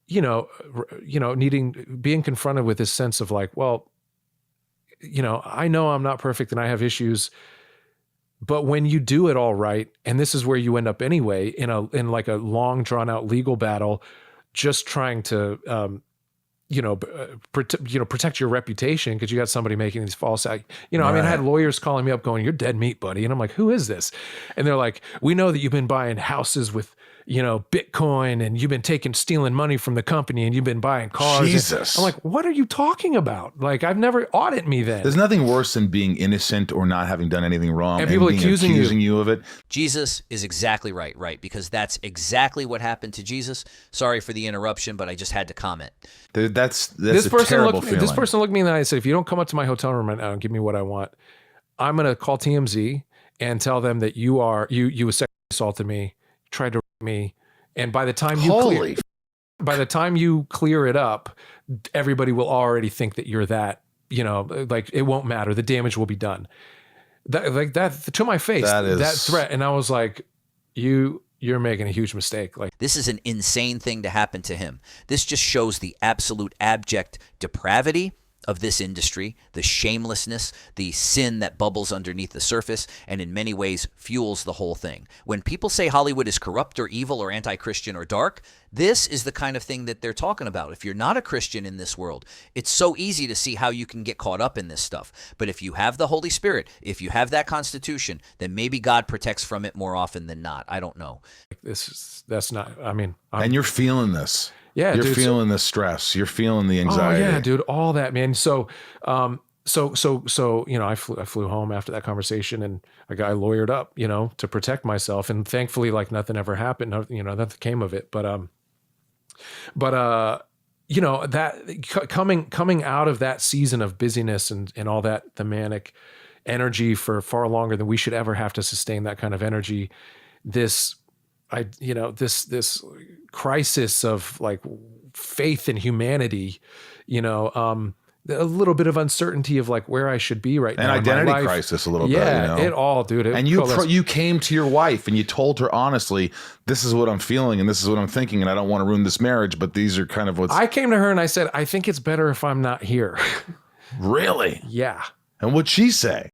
you know, being confronted with this sense of like, well, I know I'm not perfect and I have issues, but when you do it all right, and this is where you end up anyway, in like a long drawn out legal battle, just trying to, protect your reputation because you got somebody making these false, I mean, I had lawyers calling me up going, "You're dead meat, buddy." And I'm like, "Who is this?" And they're like, "We know that you've been buying houses with, Bitcoin, and you've been stealing money from the company, and you've been buying cars." Jesus. I'm like, "What are you talking about? Like, I've never audit me then." There's nothing worse than being innocent or not having done anything wrong and people accusing you of it. Jesus is exactly right? Because that's exactly what happened to Jesus. Sorry for the interruption, but I just had to comment. That's a terrible feeling. This person looked me in the eye and said, "If you don't come up to my hotel room right now and give me what I want, I'm going to call TMZ and tell them that you sexually assaulted me, tried to rape me, and by the time you clear it up, everybody will already think that you're that, like it won't matter. The damage will be done." That to my face, that threat. And I was like, you're making a huge mistake. Like, this is an insane thing to happen to him. This just shows the absolute abject depravity of this industry, the shamelessness, the sin that bubbles underneath the surface, and in many ways fuels the whole thing. When people say Hollywood is corrupt or evil or anti-Christian or dark, this is the kind of thing that they're talking about. If you're not a Christian in this world, it's so easy to see how you can get caught up in this stuff. But if you have the Holy Spirit, if you have that Constitution, then maybe God protects from it more often than not. I don't know. That's not, I mean. And you're feeling this. You're feeling the stress. You're feeling the anxiety. Oh yeah, dude, all that, man. So, I flew home after that conversation, and I lawyered up, to protect myself, and thankfully, like, nothing ever happened. Nothing came of it. But that coming out of that season of busyness and all that, the manic energy for far longer than we should ever have to sustain that kind of energy. This crisis of like faith in humanity, a little bit of uncertainty of like where I should be right now. An identity crisis a little bit. Yeah, it all, dude. And you came to your wife and you told her honestly, this is what I'm feeling and this is what I'm thinking, and I don't want to ruin this marriage, but these are kind of what's... I came to her and I said, I think it's better if I'm not here. Really? Yeah. And what'd she say?